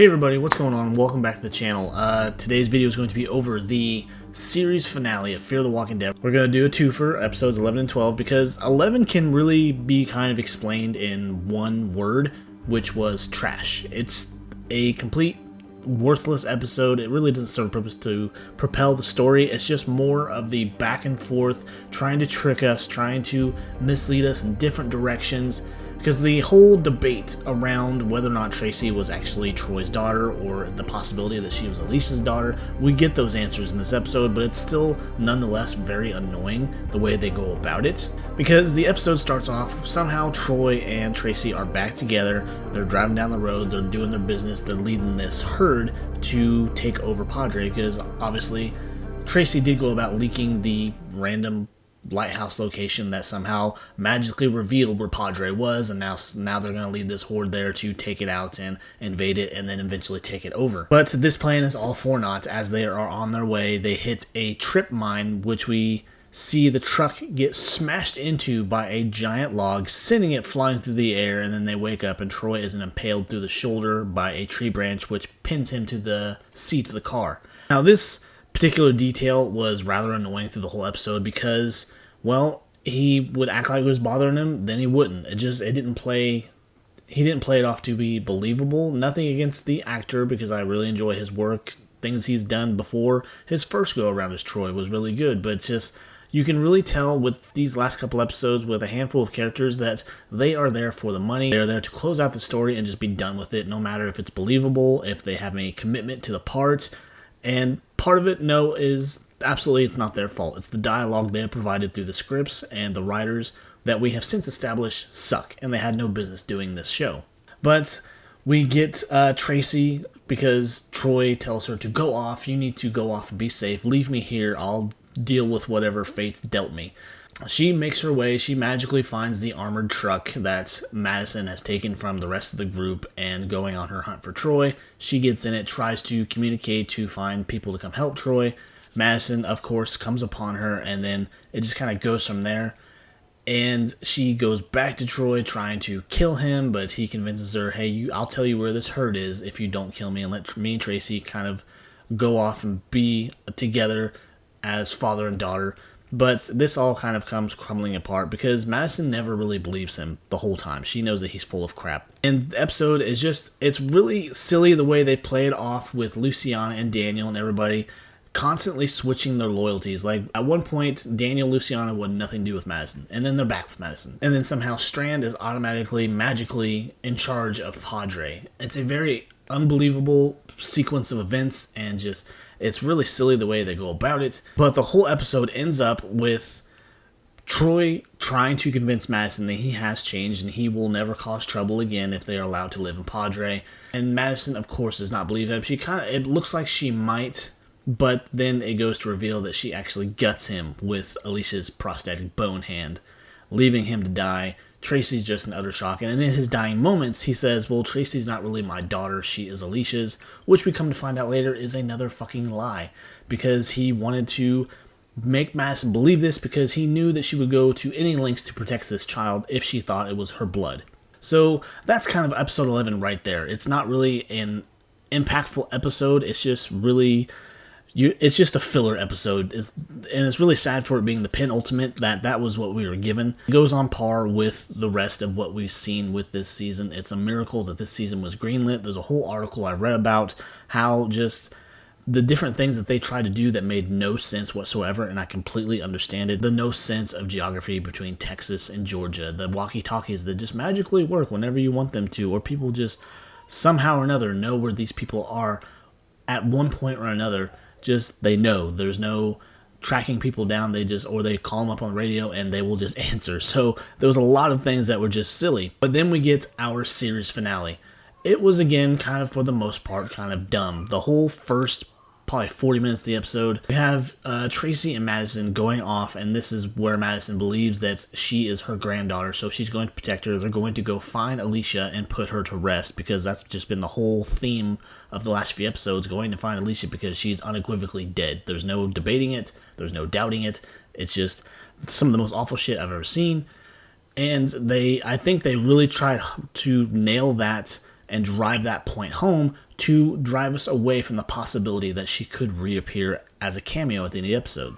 Hey everybody, what's going on? Welcome back to the channel. Today's video is going to be over the series finale of Fear the Walking Dead. We're going to do a twofer, episodes 11 and 12, because 11 can really be kind of explained in one word, which was trash. It's a complete worthless episode. It really doesn't serve a purpose to propel the story. It's just more of the back and forth, trying to trick us, trying to mislead us in different directions. Because the whole debate around whether or not Tracy was actually Troy's daughter or the possibility that she was Alicia's daughter, we get those answers in this episode, but it's still nonetheless very annoying the way they go about it. Because the episode starts off, somehow Troy and Tracy are back together, they're driving down the road, they're doing their business, they're leading this herd to take over Padre, because obviously Tracy did go about leaking the random lighthouse location that somehow magically revealed where Padre was, and now they're going to lead this horde there to take it out and invade it and then eventually take it over. But this plan is all for naught. As they are on their way, they hit a trip mine, which we see the truck get smashed into by a giant log, sending it flying through the air, and then they wake up and Troy is impaled through the shoulder by a tree branch, which pins him to the seat of the car. Now this particular detail was rather annoying through the whole episode because, well, he would act like it was bothering him, then he wouldn't. He didn't play it off to be believable. Nothing against the actor, because I really enjoy his work. Things he's done before. His first go around as Troy was really good, but just you can really tell with these last couple episodes with a handful of characters that they are there for the money. They're there to close out the story and just be done with it, no matter if it's believable, if they have any commitment to the part. And part of it, no, is absolutely it's not their fault. It's the dialogue they have provided through the scripts and the writers that we have since established suck, and they had no business doing this show. But we get Tracy, because Troy tells her to go off. You need to go off and be safe. Leave me here. I'll deal with whatever fate dealt me. She makes her way. She magically finds the armored truck that Madison has taken from the rest of the group and going on her hunt for Troy. She gets in it, tries to communicate to find people to come help Troy. Madison, of course, comes upon her, and then it just kind of goes from there. And she goes back to Troy trying to kill him, but he convinces her, hey, I'll tell you where this herd is if you don't kill me, and let me and Tracy kind of go off and be together as father and daughter. But this all kind of comes crumbling apart because Madison never really believes him the whole time. She knows that he's full of crap. And the episode is just, it's really silly the way they play it off with Luciana and Daniel and everybody constantly switching their loyalties. Like at one point, Daniel and Luciana wanted nothing to do with Madison, and then they're back with Madison. And then somehow Strand is automatically, magically in charge of Padre. It's a very unbelievable sequence of events, and just it's really silly the way they go about it. But the whole episode ends up with Troy trying to convince Madison that he has changed and he will never cause trouble again if they are allowed to live in Padre. And Madison, of course, does not believe him. It looks like she might, but then it goes to reveal that she actually guts him with Alicia's prosthetic bone hand, leaving him to die. Tracy's just in utter shock, and in his dying moments, he says, well, Tracy's not really my daughter, she is Alicia's, which we come to find out later is another fucking lie, because he wanted to make Madison believe this because he knew that she would go to any lengths to protect this child if she thought it was her blood. So that's kind of episode 11 right there. It's not really an impactful episode, it's just really... it's just a filler episode, and it's really sad for it being the penultimate that was what we were given. It goes on par with the rest of what we've seen with this season. It's a miracle that this season was greenlit. There's a whole article I read about how just the different things that they tried to do that made no sense whatsoever, and I completely understand it. The no sense of geography between Texas and Georgia, the walkie-talkies that just magically work whenever you want them to, or people just somehow or another know where these people are at one point or another. Just they know. There's no tracking people down. They call them up on the radio and they will just answer. So there was a lot of things that were just silly. But then we get our series finale. It was, again, kind of for the most part kind of dumb. The whole first probably 40 minutes of the episode, we have Tracy and Madison going off, and this is where Madison believes that she is her granddaughter, so she's going to protect her. They're going to go find Alicia and put her to rest, because that's just been the whole theme of the last few episodes, going to find Alicia because she's unequivocally dead. There's no debating it. There's no doubting it. It's just some of the most awful shit I've ever seen. And I think they really tried to nail that and drive that point home to drive us away from the possibility that she could reappear as a cameo at the end of the episode.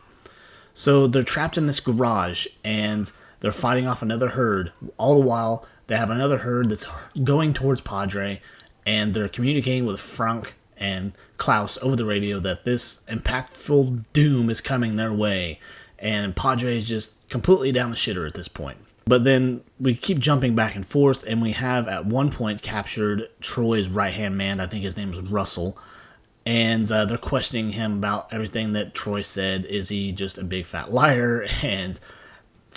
So they're trapped in this garage, and they're fighting off another herd. All the while, they have another herd that's going towards Padre, and they're communicating with Frank and Klaus over the radio that this impactful doom is coming their way, and Padre is just completely down the shitter at this point. But then we keep jumping back and forth, and we have at one point captured Troy's right-hand man. I think his name is Russell. And they're questioning him about everything that Troy said. Is he just a big fat liar? And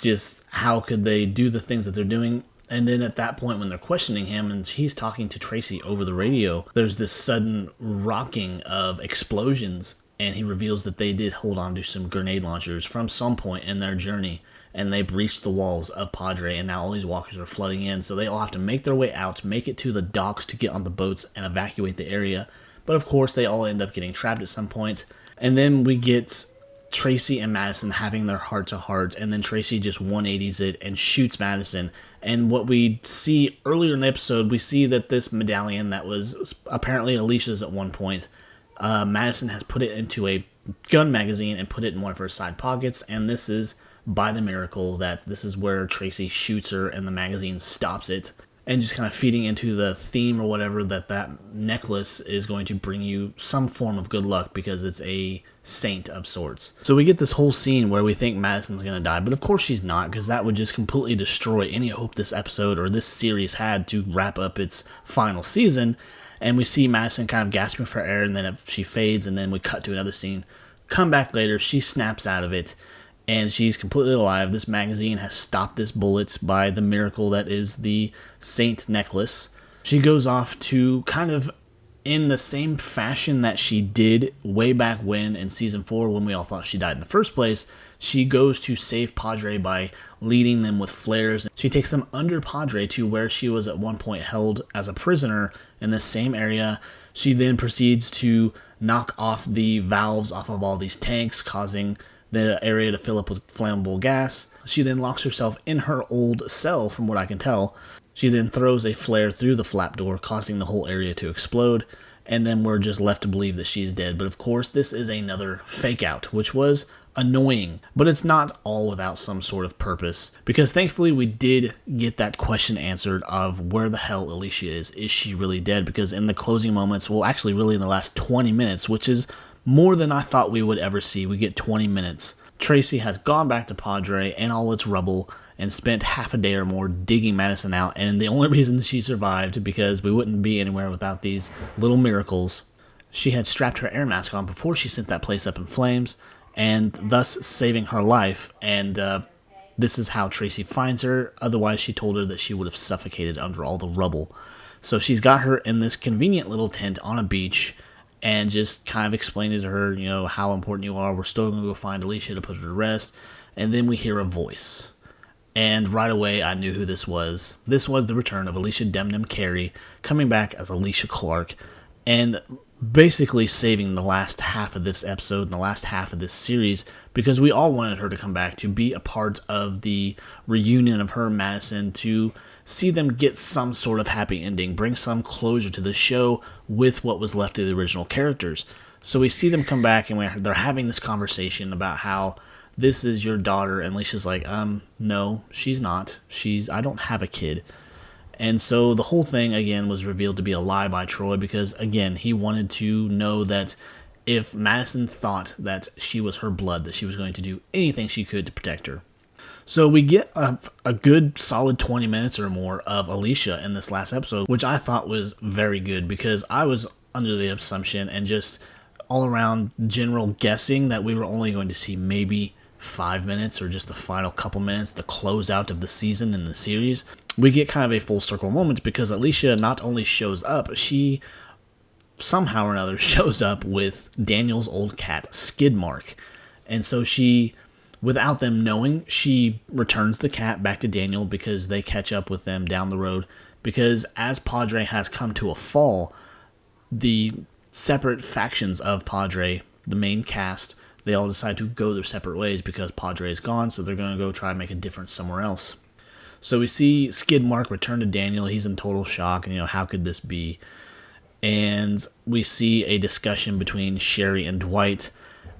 just how could they do the things that they're doing? And then at that point, when they're questioning him and he's talking to Tracy over the radio, there's this sudden rocking of explosions. And he reveals that they did hold on to some grenade launchers from some point in their journey. And they breached the walls of Padre, and now all these walkers are flooding in. So they all have to make their way out, make it to the docks to get on the boats and evacuate the area. But of course, they all end up getting trapped at some point. And then we get Tracy and Madison having their heart-to-heart, and then Tracy just 180s it and shoots Madison. And what we see earlier in the episode, we see that this medallion that was apparently Alicia's at one point, Madison has put it into a gun magazine and put it in one of her side pockets, and this is by the miracle that this is where Tracy shoots her and the magazine stops it, and just kind of feeding into the theme or whatever that necklace is going to bring you some form of good luck because it's a saint of sorts. So we get this whole scene where we think Madison's going to die, but of course she's not, because that would just completely destroy any hope this episode or this series had to wrap up its final season. And we see Madison kind of gasping for air, and then she fades, and then we cut to another scene. Come back later, she snaps out of it, and she's completely alive. This magazine has stopped this bullet by the miracle that is the saint necklace. She goes off to kind of in the same fashion that she did way back when in season 4 when we all thought she died in the first place. She goes to save Padre by leading them with flares. She takes them under Padre to where she was at one point held as a prisoner in the same area. She then proceeds to knock off the valves off of all these tanks, causing the area to fill up with flammable gas. She then locks herself in her old cell, from what I can tell. She then throws a flare through the flap door, causing the whole area to explode, and then we're just left to believe that she's dead. But of course, this is another fake out, which was annoying, but it's not all without some sort of purpose, because thankfully we did get that question answered of where the hell Alicia is. Is she really dead? Because in the closing moments, well, actually really in the last 20 minutes, which is more than I thought we would ever see. We get 20 minutes. Tracy has gone back to Padre and all its rubble and spent half a day or more digging Madison out, and the only reason she survived, because we wouldn't be anywhere without these little miracles, she had strapped her air mask on before she sent that place up in flames, and thus saving her life. And this is how Tracy finds her. Otherwise, she told her that she would have suffocated under all the rubble. So she's got her in this convenient little tent on a beach, and just kind of explaining to her, you know, how important you are. We're still going to go find Alicia to put her to rest. And then we hear a voice. And right away, I knew who this was. This was the return of Alicia Demnam Carey, coming back as Alicia Clark, and basically saving the last half of this episode and the last half of this series, because we all wanted her to come back to be a part of the reunion of her and Madison, to see them get some sort of happy ending, bring some closure to the show with what was left of the original characters. So we see them come back, and they're having this conversation about how this is your daughter, and Alicia's like, no, she's not. I don't have a kid. And so the whole thing, again, was revealed to be a lie by Troy, because, again, he wanted to know that if Madison thought that she was her blood, that she was going to do anything she could to protect her. So we get a good solid 20 minutes or more of Alicia in this last episode, which I thought was very good, because I was under the assumption and just all around general guessing that we were only going to see maybe 5 minutes or just the final couple minutes, the closeout of the season in the series. We get kind of a full circle moment, because Alicia not only shows up, she somehow or another shows up with Daniel's old cat, Skidmark. And so she, without them knowing, she returns the cat back to Daniel, because they catch up with them down the road. Because as Padre has come to a fall, the separate factions of Padre, the main cast, they all decide to go their separate ways because Padre is gone, so they're going to go try and make a difference somewhere else. So we see Skidmark return to Daniel. He's in total shock, and, how could this be? and we see a discussion between Sherry and Dwight.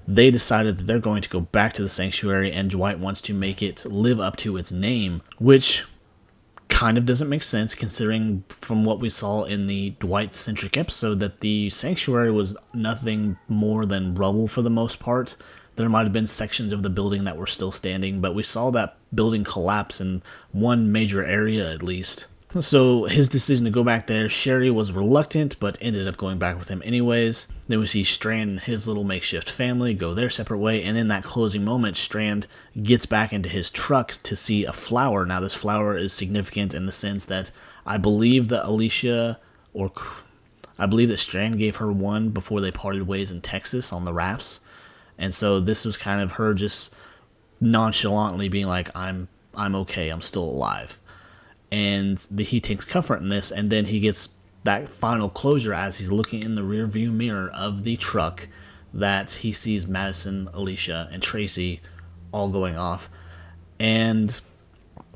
They decided that they're going to go back to the sanctuary, and Dwight wants to make it live up to its name, which kind of doesn't make sense considering from what we saw in the Dwight-centric episode that the sanctuary was nothing more than rubble for the most part. There might have been sections of the building that were still standing, but we saw that building collapse in one major area at least. So his decision to go back there, Sherry was reluctant, but ended up going back with him anyways. Then we see Strand and his little makeshift family go their separate way, and in that closing moment, Strand gets back into his truck to see a flower. Now this flower is significant in the sense that I believe that Strand gave her one before they parted ways in Texas on the rafts. And so this was kind of her just nonchalantly being like, I'm okay, I'm still alive. And he takes comfort in this, and then he gets that final closure as he's looking in the rear view mirror of the truck that he sees Madison, Alicia, and Tracy all going off. And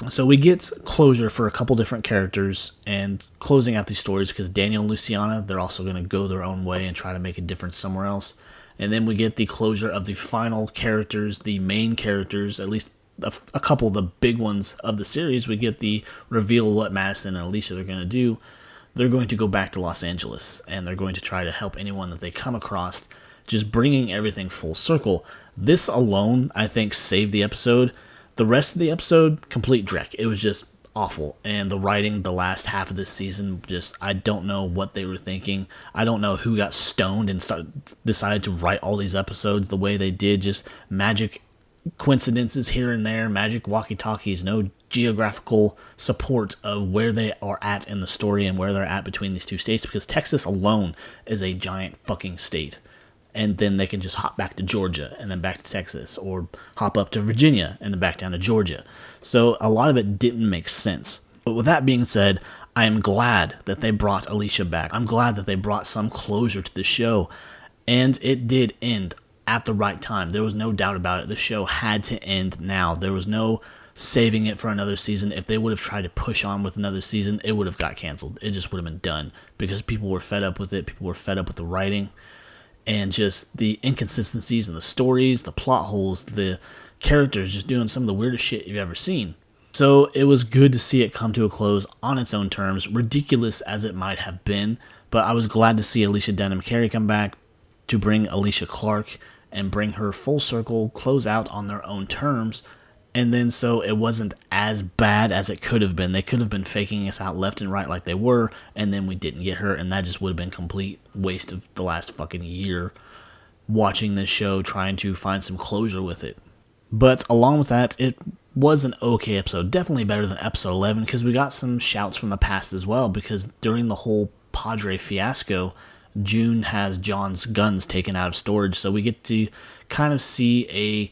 so we get closure for a couple different characters and closing out these stories because Daniel and Luciana, they're also going to go their own way and try to make a difference somewhere else. And then we get the closure of the final characters, the main characters, at least a couple of the big ones of the series. We get the reveal of what Madison and Alicia are going to do. They're going to go back to Los Angeles, and they're going to try to help anyone that they come across, just bringing everything full circle. This alone, I think, saved the episode. The rest of the episode, complete dreck. It was just awful. And the writing, the last half of this season, just, I don't know what they were thinking. I don't know who got stoned and decided to write all these episodes the way they did. Just magic coincidences here and there, magic walkie-talkies, no geographical support of where they are at in the story and where they're at between these two states, because Texas alone is a giant fucking state. And then they can just hop back to Georgia and then back to Texas, or hop up to Virginia and then back down to Georgia. So a lot of it didn't make sense. But with that being said, I am glad that they brought Alicia back. I'm glad that they brought some closure to the show. And it did end at the right time. There was no doubt about it. The show had to end now. There was no saving it for another season. If they would have tried to push on with another season, it would have got canceled. It just would have been done because people were fed up with it. People were fed up with the writing and just the inconsistencies in the stories, the plot holes, the characters just doing some of the weirdest shit you've ever seen. So it was good to see it come to a close on its own terms, ridiculous as it might have been, but I was glad to see Alicia Denham Carey come back to bring Alicia Clark and bring her full circle, close out on their own terms, and then so it wasn't as bad as it could have been. They could have been faking us out left and right like they were, and then we didn't get her, and that just would have been complete waste of the last fucking year watching this show, trying to find some closure with it. But along with that, it was an okay episode, definitely better than episode 11, because we got some shouts from the past as well, because during the whole Padre fiasco, June has John's guns taken out of storage, so we get to kind of see a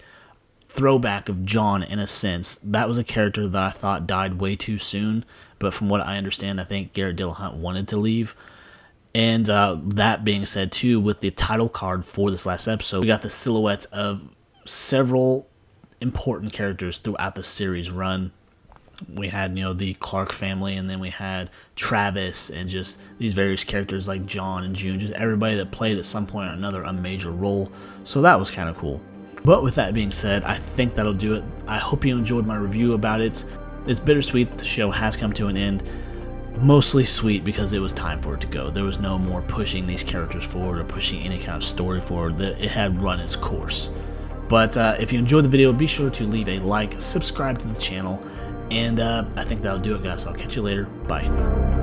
throwback of John in a sense. That was a character that I thought died way too soon, but from what I understand, I think Garrett Dillahunt wanted to leave. And that being said too, with the title card for this last episode, we got the silhouette of several important characters throughout the series run. We had, the Clark family, and then we had Travis, and just these various characters like John and June, just everybody that played at some point or another a major role. So that was kind of cool. But with that being said, I think that'll do it. I hope you enjoyed my review about it. It's bittersweet that the show has come to an end. Mostly sweet because it was time for it to go. There was no more pushing these characters forward or pushing any kind of story forward. It had run its course. But if you enjoyed the video, be sure to leave a like, subscribe to the channel, and I think that'll do it, guys. So I'll catch you later. Bye.